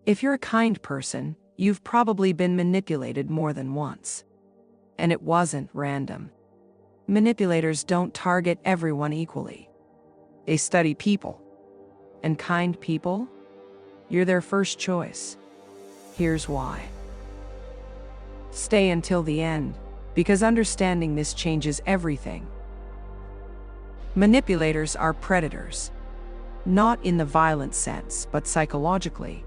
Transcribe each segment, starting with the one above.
If you're a kind person, you've probably been manipulated more than once. And it wasn't random. Manipulators don't target everyone equally. They study people. And kind people? You're their first choice. Here's why. Stay until the end, because understanding this changes everything. Manipulators are predators. Not in the violent sense, but psychologically.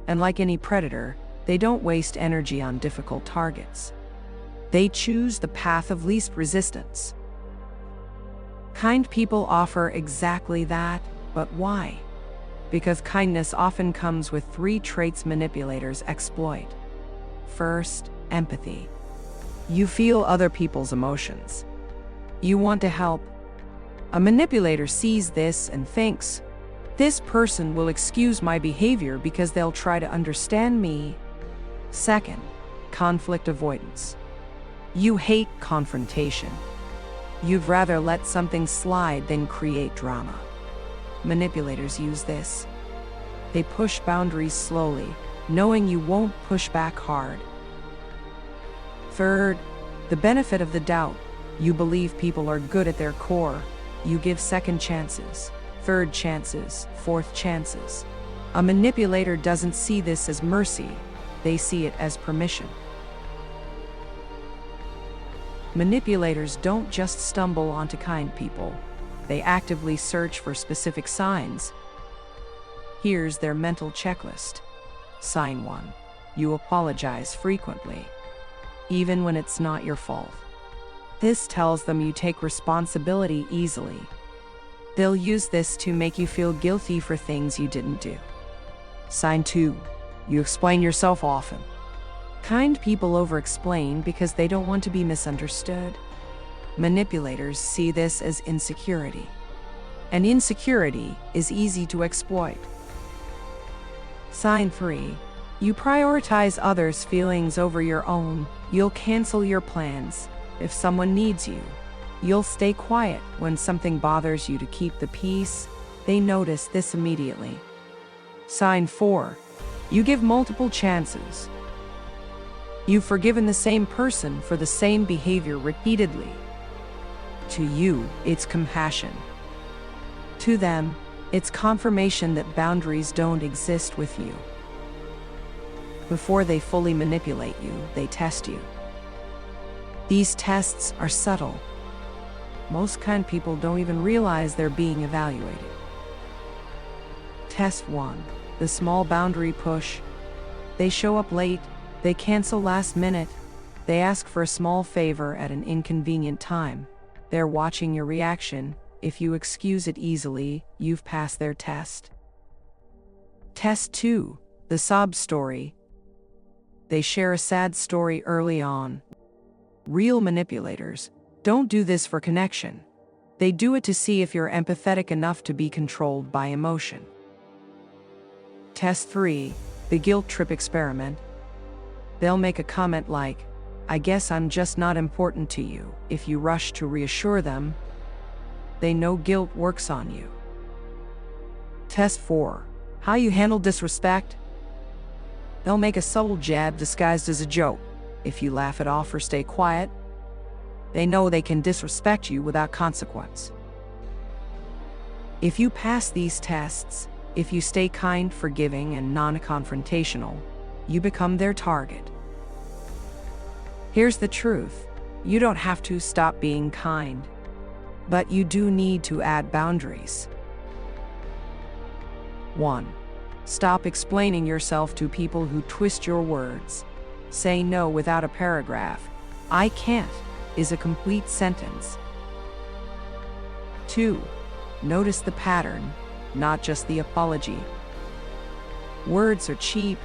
And like any predator, they don't waste energy on difficult targets. They choose the path of least resistance. Kind people offer exactly that, but why? Because kindness often comes with 3 traits manipulators exploit. First, empathy. You feel other people's emotions. You want to help. A manipulator sees this and thinks, this person will excuse my behavior because they'll try to understand me. Second, conflict avoidance. You hate confrontation. You'd rather let something slide than create drama. Manipulators use this. They push boundaries slowly, knowing you won't push back hard. Third, the benefit of the doubt. You believe people are good at their core. You give second chances, third chances, fourth chances. A manipulator doesn't see this as mercy. They see it as permission. Manipulators don't just stumble onto kind people. They actively search for specific signs. Here's their mental checklist. Sign 1. You apologize frequently, even when it's not your fault. This tells them you take responsibility easily. They'll use this to make you feel guilty for things you didn't do. Sign 2. You explain yourself often. Kind people over-explain because they don't want to be misunderstood. Manipulators see this as insecurity. And insecurity is easy to exploit. Sign 3. You prioritize others' feelings over your own. You'll cancel your plans if someone needs you. You'll stay quiet when something bothers you to keep the peace. They notice this immediately. Sign 4. You give multiple chances. You've forgiven the same person for the same behavior repeatedly. To you, it's compassion. To them, it's confirmation that boundaries don't exist with you. Before they fully manipulate you, they test you. These tests are subtle. Most kind people don't even realize they're being evaluated. Test 1. The small boundary push. They show up late. They cancel last minute. They ask for a small favor at an inconvenient time. They're watching your reaction. If you excuse it easily, you've passed their test. Test 2. The sob story. They share a sad story early on. Real manipulators don't do this for connection. They do it to see if you're empathetic enough to be controlled by emotion. Test 3. The guilt trip experiment. They'll make a comment like, I guess I'm just not important to you. If you rush to reassure them, they know guilt works on you. Test 4. How you handle disrespect. They'll make a subtle jab disguised as a joke. If you laugh it off or stay quiet, they know they can disrespect you without consequence. If you pass these tests, if you stay kind, forgiving, and non-confrontational, you become their target. Here's the truth. You don't have to stop being kind, but you do need to add boundaries. 1. Stop explaining yourself to people who twist your words. Say no without a paragraph. I can't is a complete sentence. 2. Notice the pattern, not just the apology. Words are cheap.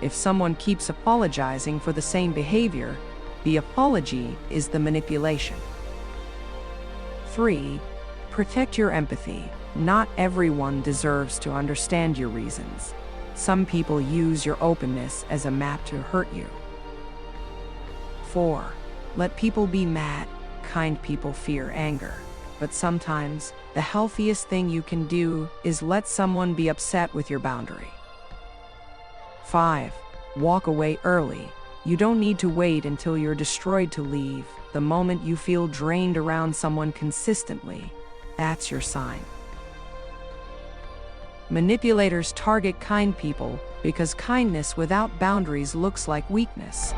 If someone keeps apologizing for the same behavior, the apology is the manipulation. 3. Protect your empathy. Not everyone deserves to understand your reasons. Some people use your openness as a map to hurt you. 4. Let people be mad. Kind people fear anger. But sometimes, the healthiest thing you can do is let someone be upset with your boundary. 5. Walk away early. You don't need to wait until you're destroyed to leave. The moment you feel drained around someone consistently, that's your sign. Manipulators target kind people because kindness without boundaries looks like weakness.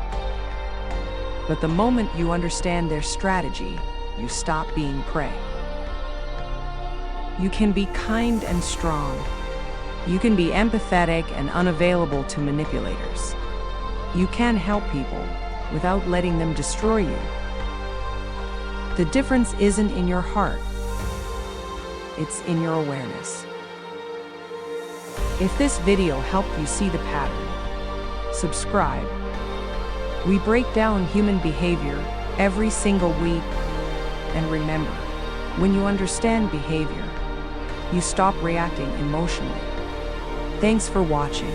But the moment you understand their strategy, you stop being prey. You can be kind and strong. You can be empathetic and unavailable to manipulators. You can help people without letting them destroy you. The difference isn't in your heart, it's in your awareness. If this video helped you see the pattern, subscribe. We break down human behavior every single week. And remember, when you understand behavior, you stop reacting emotionally. Thanks for watching.